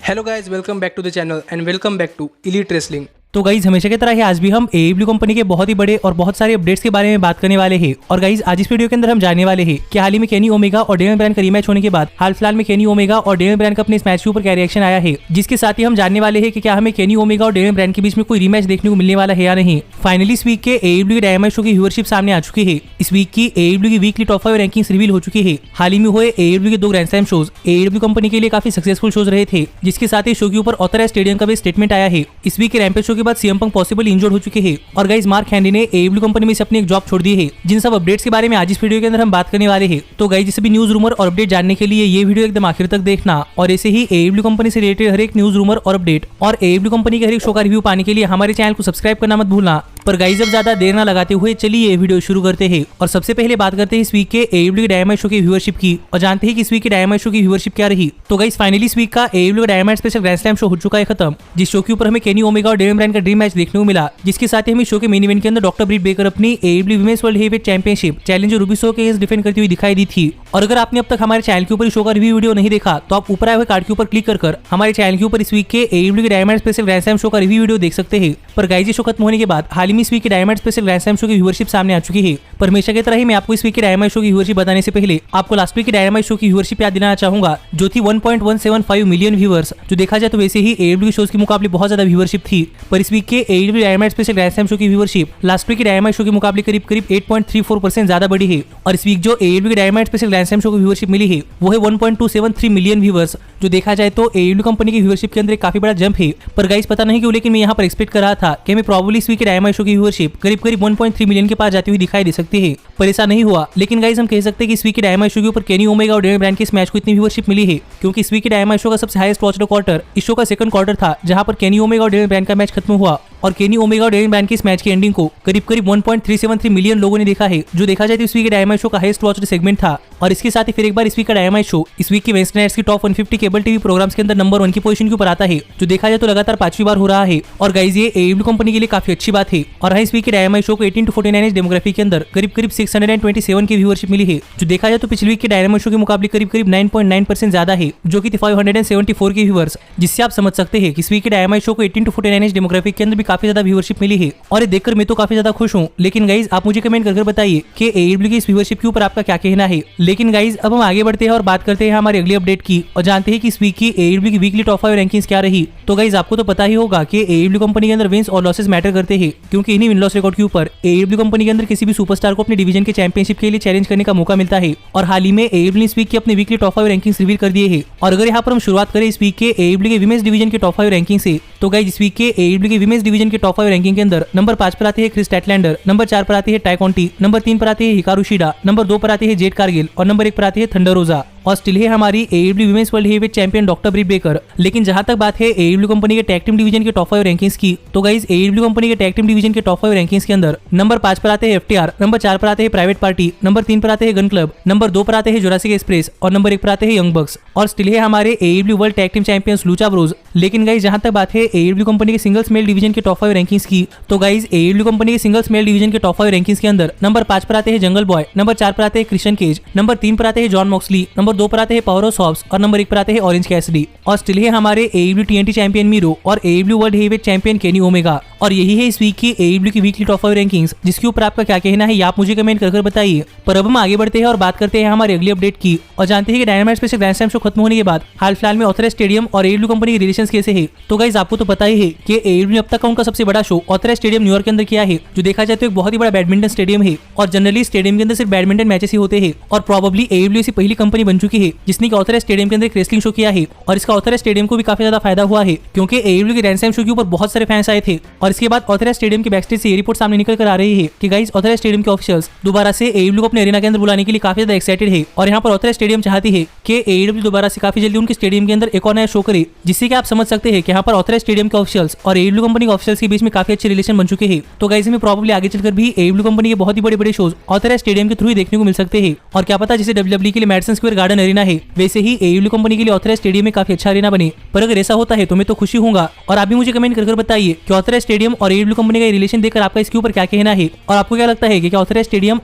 Hello guys, welcome back to the channel and welcome back to elite wrestling. तो guys हमेशा की तरह ही आज भी हम AEW कंपनी के बहुत ही बड़े और बहुत सारे अपडेट्स के बारे में बात करने वाले हैं। और गाइज आज इस वीडियो के अंदर हम जानने वाले हैं कि हाल ही में केनी ओमेगा और डेनियल ब्रायन का रीमैच होने के बाद हाल फिलहाल में केनी ओमेगा और डेनियल ब्रायन का अपने इस मैच के ऊपर क्या रिएक्शन आया है, जिसके साथ ही हम जानने वाले हैं कि क्या हमें केनी ओमेगा और डेनियल ब्रायन के बीच में कोई रीमैच देखने को मिलने वाला है या नहीं। फाइनली इस वीक के AEW के डायमंड शो की व्यूअरशिप सामने आ चुकी है। इस वीक की AEW की वीकली टॉप 5 रैंकिंग्स रिवील हो चुकी है। हाल ही में हुए AEW के 2 grand slam shows AEW company के लिए काफी सक्सेसफुल शोज रहे थे, जिसके साथ ही शो के ऊपर ऑथराइज्ड स्टेडियम का भी स्टेटमेंट आया है। इस वीक के रैम्पेज शो के बाद CM पंक पॉसिबल इंजर्ड हो चुके हैं और गाइस मार्क हेनरी ने AEW कंपनी में से अपनी एक जॉब छोड़ दी है। जिन सब अपडेट्स के बारे में आज इस वीडियो के अंदर हम बात करने वाले हैं। तो गाइस सभी न्यूज रूमर और अपडेट जानने के लिए ये वीडियो एकदम आखिर तक देखना और ऐसे ही AEW कंपनी से रिलेटेड हर एक न्यूज रूमर और अपडेट और AEW कंपनी के हर एक शो का रिव्यू पाने के लिए हमारे चैनल को सब्सक्राइब करना मत भूलना। पर गाइस अब ज्यादा देर न लगाते हुए चलिए ये वीडियो शुरू करते हैं। और सबसे पहले बात करते हैं इस वीक के AEW के डायमंड शो की व्यूअरशिप की और जानते हैं कि इस वीक के डायमंड शो की व्यूअरशिप क्या रही। तो गाइस फाइनली इस वीक का AEW का diamond special grand slam show हो चुका है खत्म, जिस शो के ऊपर हमें केनी ओमेगा और डेनियल ब्रायन का ड्रीम मैच देखने को मिला, जिसके साथ ही हमें शो के मेन इवेंट के अंदर डॉक्टर ब्रिट बेकर अपनी AEW women's world heavyweight championship challenger Ruby Soho के अगेंस्ट डिफेंड करती हुई दिखाई दी थी। और अगर आपने अब तक हमारे चैनल के ऊपर शो का रिव्यू वीडियो नहीं देखा तो आप ऊपर आए हुए कार्ड के ऊपर क्लिक कर हमारे चैनल के ऊपर इस वीक के AEW के diamond special grand slam show का रिव्यू वीडियो देख सकते हैं। पर गाइस ये शो खत्म होने के बाद हाल ही में इस वीक के diamond special grand slam show की व्यूअरशिप सामने आ चुकी है। पर हमेशा की तरह ही मैं आपको इस वीक के डायमंड शो की व्यूअरशिप बताने से पहले आपको लास्ट वीक के डायमंड शो की व्यूअरशिप याद दिलाना चाहूंगा, जो थी 1.175 मिलियन व्यूअर्स। जो देखा जाए तो वैसे ही AEW के शोज के मुकाबले बहुत ज्यादा व्यूअरशिप थी, पर इस वीक के AEW diamond special grand slam show की व्यूअरशिप लास्ट वीक के डायमंड शो के मुकाबले करीब 8.34% ज्यादा बढ़ी है। और इस वीक जो AEW के diamond special grand slam show की व्यूअरशिप मिली है वो है 1.273 मिलियन व्यूअर्स। जो देखा जाए तो AEW कंपनी की व्यूअरशिप के अंदर एक काफी बड़ा जंप है। पर गाइस पता नहीं क्यों, लेकिन मैं यहाँ पर एक्सपेक्ट कर रहा था कि हमें प्रॉब्ली इस वीक के डायमंड शो की व्यूअरशिप करीब 1.3 मिलियन के पास जाती हुई दिखाई दे सकती है, पर ऐसा नहीं हुआ। लेकिन गाइस हम कह सकते हैं कि इस वीक के डायमंड शो के ऊपर केनी ओमेगा और डेनियल ब्रायन के इस मैच को इतनी व्यूअरशिप मिली है क्योंकि इस वीक के डायमंड शो का सबसे हाईएस्ट वॉच्ड क्वार्टर इस शो का सेकंड क्वार्टर था, जहां पर केनी ओमेगा और डेनियल ब्रायन का मैच खत्म हुआ। और केनी ओमेगा और डेनियल ब्रायन के इस मैच की एंडिंग को करीब 1.373 मिलियन लोगों ने देखा है। जो देखा जाए तो इस वीक के डायमंड शो का हाईएस्ट वॉच्ड सेगमेंट था। और इसके साथ ही फिर एक बार इस वीक का डायमंड शो इस वीक की वेडनेसडे नाइट्स की टॉप 150 केबल टीवी प्रोग्राम्स के अंदर नंबर 1 की पोजीशन के ऊपर आता है, जो देखा जाए तो लगातार 5वीं बार हो रहा है। और गाइस ये AEW कंपनी के लिए काफी अच्छी बात है। और इस वीक के डायमंड शो को 18 to 49 एज डेमोग्राफी के अंदर करीब 627 की व्यूअरशिप मिली है। जो देखा जाए तो पिछले वीक के डायमंड शो के मुकाबले करीब 9.9% ज्यादा है, जो कि 574 की व्यूअर्स, जिससे आप समझ सकते हैं कि इस वीक के डायमंड शो को 18 to 49 एज डेमोग्राफी के अंदर भी काफी ज्यादा व्यूअरशिप मिली है। और ये देखकर मैं तो काफी ज्यादा खुश हूँ। लेकिन गाइज आप मुझे कमेंट करके बताइए कि AEW की इस व्यूअरशिप के ऊपर आपका क्या कहना है। लेकिन गाइज अब हम आगे बढ़ते हैं और बात करते हैं हमारे अगली अपडेट की और जानते हैं कि इस वीक की AEW की वीकली टॉप 5 रैंकिंग्स क्या रही। तो गाइज आपको तो पता ही होगा कि AEW कंपनी के अंदर विन्स और लॉसेस मैटर करते हैं, क्योंकि इन्हीं विन लॉस रिकॉर्ड के ऊपर AEW कंपनी के अंदर किसी भी सुपरस्टार को अपने डिवीजन के चैंपियनशिप के लिए चैलेंज करने का मौका मिलता है। और हाल ही में AEW ने इस वीक की अपने वीकली टॉप 5 रैंकिंग्स रिवील कर दिए हैं। और अगर यहाँ पर हम शुरुआत करें इस वीक के AEW के विमेंस डिवीजन के टॉप 5 रैंकिंग से, तो गाइज इस वीक के AEW के विमेंस डिवीजन के टॉप 5 रैंकिंग के अंदर नंबर 5 पर आते हैं क्रिस स्टैटलैंडर, नंबर 4 पर आती है टाई कॉन्टी, नंबर 3 पर आती है हिकारू शिडा, नंबर 2 पर आती है जेड कारगिल और नंबर 1 पर आती है थंडर रोजा। और स्टिल है हमारी AEW women's world heavyweight champion doctor Britt Baker. लेकिन जहां तक बात है AEW कंपनी के टैग टीम डिवीजन के टॉप 5 रैंकिंग्स की, तो गाइज AEW कंपनी के टैग टीम डिवीजन के टॉप 5 रैंकिंग्स के अंदर नंबर 5 पर आते हैं FTR, नंबर 4 पर आते हैं प्राइवेट पार्टी, नंबर 3 पर आते हैं गन क्लब, नंबर 2 पर आते हैं जुरासिक एक्सप्रेस और नंबर 1 पर आते हैं यंग बक्स। और स्टिल है हमारे AEW world tag team champions Lucha Bros. लेकिन गाइज जहां तक बात है AEW कंपनी के सिंगल्स मेल डिवीजन के टॉप 5 रैंकिंग्स की, तो गाइज AEW कंपनी के सिंगल्स मेल डिवीजन के टॉप 5 रैंकिंग्स के अंदर नंबर 5 पर आते हैं जंगल बॉय, नंबर 4 पर आते हैं क्रिश्चियन केज, नंबर 3 पर आते हैं जॉन मॉक्सली, नंबर 2 पर आते हैं पावर सॉफ्स और नंबर 1 पर आते हैं ऑरेंज कैसिडी। और स्टिल है हमारे AEW TNT चैंपियन मीरो और AEW world heavyweight champion Kenny Omega. और यही है इस वीक की AEW की वीकली टॉप 5 रैंकिंग्स, जिसके ऊपर आपका क्या कहना है ये आप मुझे कमेंट कर बताइए। पर अब हम आगे बढ़ते हैं और बात करते हैं हमारे अगली अपडेट की और जानते हैं कि dynamite special grand slam show खत्म होने के बाद हाल फिलहाल में ऑथराइज्ड स्टेडियम और AEW कंपनी के रिलेशंस कैसे है। तो गाइस आपको तो पता ही है कि AEW ने अब तक का उनका सबसे बड़ा शो ऑथराइज्ड स्टेडियम न्यूयॉर्क के अंदर किया है, जो देखा जाए तो एक बहुत ही बड़ा बैडमिंटन स्टेडियम है। और जनरली स्टेडियम के अंदर सिर्फ बैडमिंटन मैचेस ही होते हैं। और प्रोबेबली AEW ऐसी पहली कंपनी बन चुकी है जिसने ऑथराइज्ड स्टेडियम के अंदर एक रेसलिंग शो किया है। और इसका ऑथराइज्ड स्टेडियम को भी काफी ज्यादा फायदा हुआ है, क्योंकि AEW के ग्रैंड स्लैम शो के ऊपर बहुत सारे फैंस आए थे। और इसके बाद ऑथराइज्ड स्टेडियम के बैकस्टेज से ये रिपोर्ट सामने निकल कर आ रही है कि गाइस ऑथराइज्ड स्टेडियम के ऑफिशियल्स दोबारा से AEW को अपने एरिना के अंदर बुलाने के लिए काफी ज्यादा एक्साइटेड है। और यहाँ पर ऑथराइज्ड स्टेडियम चाहती है कि AEW दोबारा से काफी जल्दी उनके स्टेडियम के अंदर एक और नया शो करे, जिससे कि आप समझ सकते हैं कि यहाँ पर ऑथराइज्ड स्टेडियम के ऑफिशियल्स और AEW कंपनी के ऑफिशियल्स के बीच में काफी अच्छे रिलेशन बन चुके हैं। तो गाइस हमें प्रॉब्लली आगे चलकर भी AEW कंपनी के बहुत ही बड़े शोज ऑथराइज्ड स्टेडियम के थ्रू ही देखने को मिल सकते हैं। और क्या पता जैसे WWE के लिए Madison Square Garden fun arena है, वैसे ही AEW कंपनी के लिए ऑथराइज्ड स्टेडियम में काफी अच्छा अरीना बने। पर अगर ऐसा होता है तो मैं तो खुशी हूँगा। और आप भी मुझे कमेंट कर बताइए कि ऑथराइज्ड स्टेडियम और AEW कंपनी का रिलेशन देखकर आपका इसके ऊपर क्या कहना है, और आपको क्या लगता है कि क्या ऑथराइज्ड स्टेडियम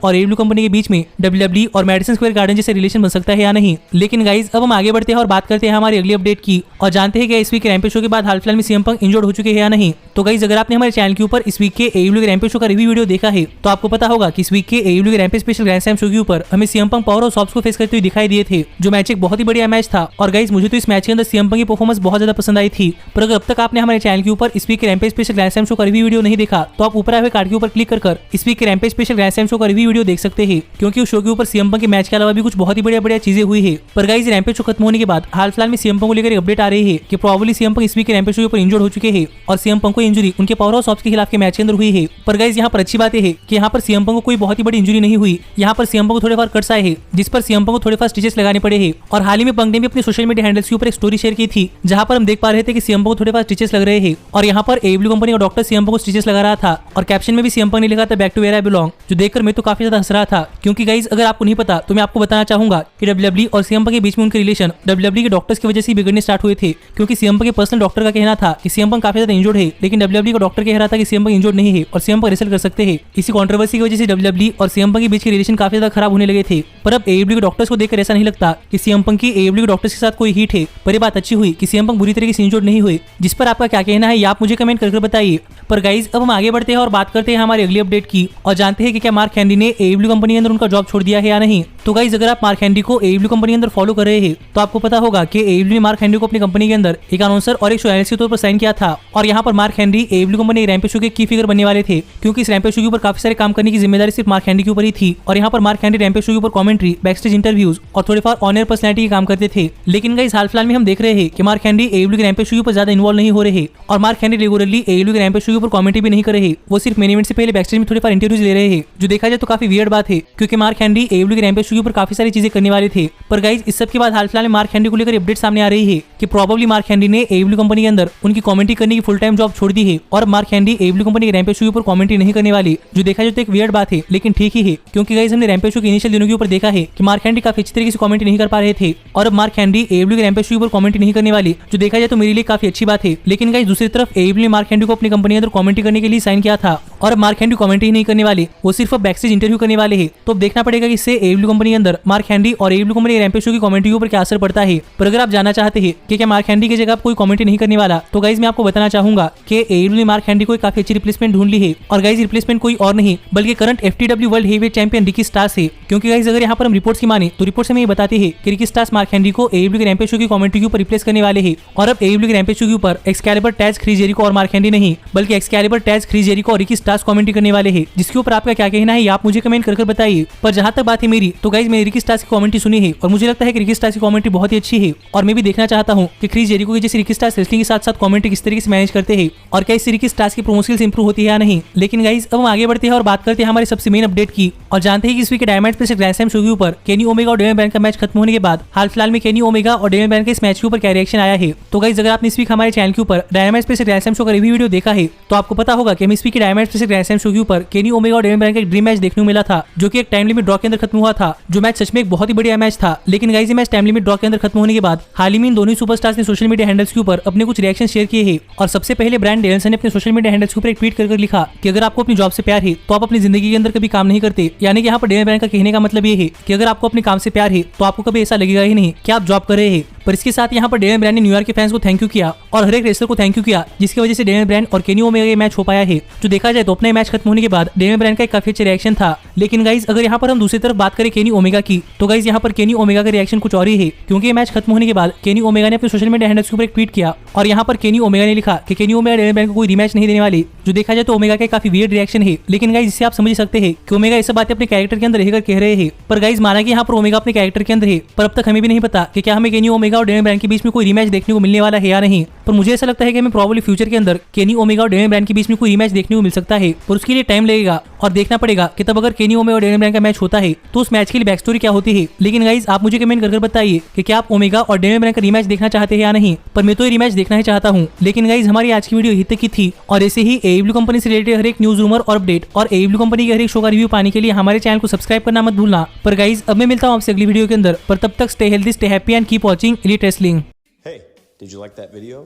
और AEW कंपनी के बीच में WWE और मैडिसन स्क्वायर गार्डन जैसे रिलेशन बन सकता है या नहीं। लेकिन गाइज अब हम आगे बढ़ते हैं और बात करते हैं हमारी अगली अपडेट की, और जानते हैं कि इस वीक के रैम्पेज शो के बाद हाल फिलहाल में CM पंक इंजर्ड हो चुके हैं या नहीं। तो गाइज अगर आपने हमारे चैनल के ऊपर इस वीक के AEW के रैम्पेज शो का रिव्यू वीडियो देखा है तो आपको पता होगा कि इस वीक के AEW के rampage special grand slam show के ऊपर हमें CM पंक पावर और सॉफ्ट को फेस करते हुए दिखाई दिए थे, जो मैच एक बहुत ही बढ़िया मैच था। और गाइज मुझे तो इस मैच के अंदर CM पंक की परफॉर्मेंस बहुत ज्यादा पसंद आई थी। पर अगर अब तक आपने हमारे चैनल के ऊपर इस वीक के rampage special grand slam show का रिव्यू वीडियो नहीं देखा तो आप ऊपर आए हुए कार्ड के ऊपर क्लिक कर इस वीक के rampage special grand slam show का रिव्यू वीडियो देख सकते हैं, क्योंकि उस शो के ऊपर CM पंक के मैच के अलावा भी कुछ बहुत ही बढ़िया चीजें हुई है। पर गाइज रैम्पेज शो खत्म होने के बाद हाल फिलहाल में CM पंक को लेकर अपडेट आ रही है कि प्रोबेबली CM पंक इस वीक के रैम्पेज शो के ऊपर इंजर्ड हो चुके हैं, और CM पंक को इंजरी उनके पावर हाउस के खिलाफ के मैच के अंदर हुई है। पर गाइज यहाँ पर अच्छी बात है कि यहाँ पर CM पंक को कोई बहुत ही बड़ी इंजरी नहीं हुई। यहाँ पर CM पंक को थोड़े बार कट्स आए हैं, जिस पर CM पंक को थोड़े बार स्टिचेस लगाने पड़े हैं। और हाल ही में पंक ने भी अपने सोशल मीडिया हैंडल्स के ऊपर एक स्टोरी शेयर की थी, जहां पर हम देख पा रहे थे कि CM पंक को थोड़े बार स्टिचेस लग रहे हैं, और यहाँ पर AEW कंपनी का डॉक्टर CM पंक को स्टिचेस लगा रहा था, और कैप्शन में भी CM पंक ने लिखा था back to where I belong, जो देखकर मैं तो काफी ज्यादा हंस रहा था। क्योंकि गाइज अगर आपको नहीं पता तो मैं आपको बताना चाहूंगा कि WWE और CM पंक के बीच में उनके रिलेशन WWE के डॉक्टर्स की वजह से बिगड़ने स्टार्ट हुए थे, क्योंकि CM पंक के पर्सनल डॉक्टर का कहना था कि CM पंक काफी ज्यादा इंजर्ड है, लेकिन WWE का डॉक्टर कह रहा था कि CM पंक इंजर्ड नहीं है और CM पंक रेसल कर सकते हैं। इसी कंट्रोवर्सी की वजह से WWE और CM पंक के बीच के रिलेशन काफी ज्यादा खराब होने लगे थे। पर अब AEW के डॉक्टर्स को देखकर ऐसा नहीं लगता कि CM पंक की AEW के डॉक्टर्स के साथ कोई हीट है। पर ये बात अच्छी हुई कि CM पंक बुरी तरीके से इंजर्ड नहीं हुए, जिस पर आपका क्या कहना है ये आप मुझे कमेंट करके बताइए। पर गाइज अब हम आगे बढ़ते हैं और बात करते हैं हमारी अगली अपडेट की, और जानते हैं कि क्या मार्क हेनरी ने AEW कंपनी के अंदर उनका जॉब छोड़ दिया है या नहीं। तो गाइज अगर आप मार्क हेनरी को AEW कंपनी के अंदर फॉलो कर रहे हैं तो आपको पता होगा कि AEW ने मार्क हेनरी को अपनी कंपनी के अंदर एक अनाउंसर और एक शो एनालिस्ट के तौर पर साइन किया था। और यहाँ पर मार्क हेनरी AEW कंपनी के रैम्पेज शो के की फिगर बनने वाले थे, क्योंकि इस रैम्पेज शो के ऊपर काफी सारे काम करने की जिम्मेदारी सिर्फ मार्क हेनरी के ऊपर ही थी। और यहाँ पर मार्क हेनरी रैम्पेज शो के ऊपर कमेंट्री, बैकस्टेज इंटरव्यूज और थोड़े फार ऑनर पर्सनैलिटी के काम करते थे। लेकिन गाइज हाल फिलहाल में हम देख रहे हैं कि मार्क हेनरी AEW के रैम्पेज शो के ऊपर ज्यादा इन्वॉल्व नहीं हो रहे, और मार्क हेनरी रेगुलरली AEW के रैम्पेज शो के ऊपर कमेंट्री भी नहीं कर रहे, वो सिर्फ मेन इवेंट से पहले बैकस्टेज में थोड़े फार इंटरव्यूज ले रहे हैं, जो देखा जाए तो काफी वियर्ड बात है, क्योंकि मार्क हेनरी AEW के रैम्पेज शो के ऊपर काफी सारी चीजें करने वाले थे। पर गाइज इस सब के बाद हाल फिलहाल में मार्क हेनरी को लेकर अपडेट सामने आ रही है कि प्रोबेबली मार्क हेनरी ने AEW कंपनी के अंदर उनकी कमेंट्री करने की फुल टाइम जॉब छोड़ दी है, और मार्क हेनरी AEW कंपनी के रैम्पेज शो के ऊपर कमेंट्री नहीं करने वाली, जो देखा जाए तो एक वियर्ड बात है, लेकिन ठीक ही है, क्योंकि गाइज हमने रैम्पेज शो के इनिशियल दिनों के ऊपर देखा है कि मार्क हेनरी काफी अच्छी तरीके से कमेंट्री नहीं कर पा रहे थे, और अब मार्क हेनरी AEW के रैम्पेज शो के ऊपर कमेंट्री नहीं करने वाली, जो देखा जाए तो मेरे लिए काफी अच्छी बात है। लेकिन गाइज दूसरी तरफ AEW ने मार्क हेनरी को अपनी कंपनी के अंदर कमेंट्री करने के लिए साइन किया था, और अब मार्क हेनरी कमेंट्री नहीं करने वाले, वो सिर्फ बैकस्टेज इंटरव्यू करने वाले हैं। तो अब देखना पड़ेगा कि इससे AEW कंपनी के अंदर मार्क हेनरी और AEW कंपनी के रैम्पेज शो की कमेंट्री के ऊपर क्या असर पड़ता है। पर अगर आप जानना चाहते हैं कि क्या मार्क हेनरी की जगह कोई कमेंट्री नहीं करने वाला, तो गाइज मैं आपको बताना चाहूंगा कि AEW ने मार्क हेनरी को काफी अच्छी रिप्लेसमेंट ढूंढ ली है, और गाइज रिप्लेसमेंट कोई और नहीं बल्कि current FTW world heavyweight champion Ricky stars है। क्योंकि गाइज अगर यहाँ पर हम रिपोर्ट्स की माने तो रिपोर्ट्स में ये बताते हैं कि रिकी स्टार्स मार्क हेनरी को AEW के रैम्पेज शो की कमेंट्री के ऊपर रिप्लेस करने वाले हैं, और अब AEW के रैम्पेज शो के ऊपर एक्सकैलिबर, टैज, क्रिस जेरिको और मार्क हेनरी नहीं बल्कि एक्सकैलिबर, टैज, क्रिस जेरिको और रिकी स्टार्स कमेंट्री करने वाले हैं, जिसके ऊपर आपका क्या कहना है ये आप मुझे कमेंट करके बताइए। पर जहां तक बात है मेरी, तो गाइज मैंने रिकी स्टार्स की कमेंट्री सुनी है और मुझे लगता है कि रिकी स्टार्स की कमेंट्री बहुत ही अच्छी है, और मैं भी देखना चाहता हूं कि क्रिस जेरिको की जैसे रिकी स्टार्स रेसलिंग के साथ साथ कमेंट्री किस तरीके से मैनेज करते हैं, और क्या इससे रिकी स्टार्स की प्रोमो स्किल्स इंप्रूव होती है या नहीं। लेकिन गाइज अब हम आगे बढ़ते हैं और बात करते हैं हमारे सबसे मेन अपडेट की, और जानते हैं कि इस वीक के diamond special grand slam show के ऊपर केनी ओमेगा और डेनियल ब्रायन का मैच खत्म होने के बाद हाल फिलहाल में केनी ओमेगा और डेनियल ब्रायन के इस मैच के ऊपर क्या रिएक्शन आया है। तो गाइज अगर आपने इस वीक हमारे चैनल के ऊपर diamond special grand slam show का रिव्यू वीडियो देखा है तो आपको पता होगा कि हम इस वीक के diamond special grand slam show के ऊपर केनी ओमेगा और डेनियल ब्रायन का एक ड्रीम मैच देखने को मिला था, जो कि एक टाइम लिमिट ड्रॉ के अंदर खत्म हुआ था, जो मैच सच में एक बहुत ही बढ़िया मैच था। लेकिन गाइज ये मैच टाइम लिमिट ड्रॉ के अंदर खत्म होने के बाद हाल ही में इन दोनों सुपरस्टार्स ने सोशल मीडिया हैंडल्स के ऊपर अपने कुछ रिएक्शन शेयर किए हैं। और सबसे पहले ब्रायन डेनियल्सन ने अपने सोशल मीडिया हैंडल्स के ऊपर एक ट्वीट कर लिखा कि अगर आपको अपनी जॉब से प्यार है तो आप अपनी जिंदगी के अंदर कभी काम नहीं करते। यानी कि यहाँ पर डेनियल ब्रायन का कहने का मतलब ये है कि अगर आपको अपने काम से प्यार है तो आपको कभी ऐसा लगेगा ही नहीं कि आप जॉब कर रहे हैं। पर इसके साथ यहाँ पर डेनियल ब्रायन ने न्यूयॉर्क के फैंस को थैंक यू किया और हर एक रेसलर को थैंक यू किया, जिसकी वजह से डेनियल ब्रायन और केनी ओमेगा का मैच हो पाया है। जो देखा जाए तो अपना मैच खत्म होने के बाद डेनियल ब्रायन का एक काफी अच्छा रिएक्शन था। लेकिन गाइज अगर यहाँ पर हम दूसरी तरफ बात करें केनी ओमेगा की, तो गाइज यहाँ पर केनी ओमेगा का रिएक्शन कुछ और ही है, क्योंकि ये मैच खत्म होने के बाद केनी ओमेगा ने अपने सोशल मीडिया हैंडल्स के ऊपर एक ट्वीट किया, और यहाँ पर केनी ओमेगा ने लिखा कि केनी ओमेगा डेनियल ब्रायन को कोई रीमैच नहीं देने वाली। जो देखा जाए तो ओमेगा का काफी वियर्ड रिएक्शन है, लेकिन गाइज इससे आप समझ सकते हैं कि ओमेगा ये सब बातें अपने कैरेक्टर के अंदर रहकर कह रहे हैं। पर गाइज माना कि यहाँ पर ओमेगा अपने कैरेक्टर के अंदर है, पर अब तक हमें भी नहीं पता कि क्या हमें केनी ओमेगा और डेनियल ब्रायन के बीच में कोई रीमैच देखने को मिलने वाला है या नहीं। पर मुझे ऐसा लगता है कि हमें प्रॉब्ली फ्यूचर के अंदर केनी ओमेगा और डेनियल ब्रायन के बीच में कोई रीमैच देखने को मिल सकता है, पर उसके लिए टाइम लगेगा और देखना पड़ेगा कि तब अगर केनी ओमेगा और डेनियल ब्रायन का मैच होता है तो उस मैच के लिए बैक स्टोरी क्या होती है। लेकिन गाइज आप मुझे कमेंट कर बताइए कि क्या आप ओमेगा और डेनियल ब्रायन का रीमैच देखना चाहते हैं या नहीं, पर मैं तो ये रीमैच देखना ही चाहता हूँ। लेकिन गाइज हमारी आज की वीडियो यहीं तक की थी, और ऐसे ही AEW कंपनी से रिलेटेड हर एक न्यूज रूमर और अपडेट और AEW कंपनी के हर एक शो का रिव्यू पाने के लिए हमारे चैनल को सब्सक्राइब करना मत भूलना। पर गाइज अब मैं मिलता हूँ आपसे अगली वीडियो के अंदर, पर तब तक stay healthy, stay happy and keep watching elite wrestling. Hey, did you like that video?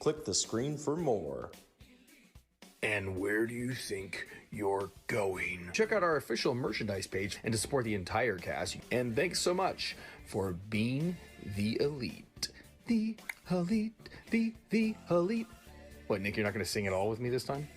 Click the screen for more. And where do you think you're going? Check out our official merchandise page and to support the entire cast. And thanks so much for being the elite. The elite, the elite. What, Nick, you're not going to sing it all with me this time?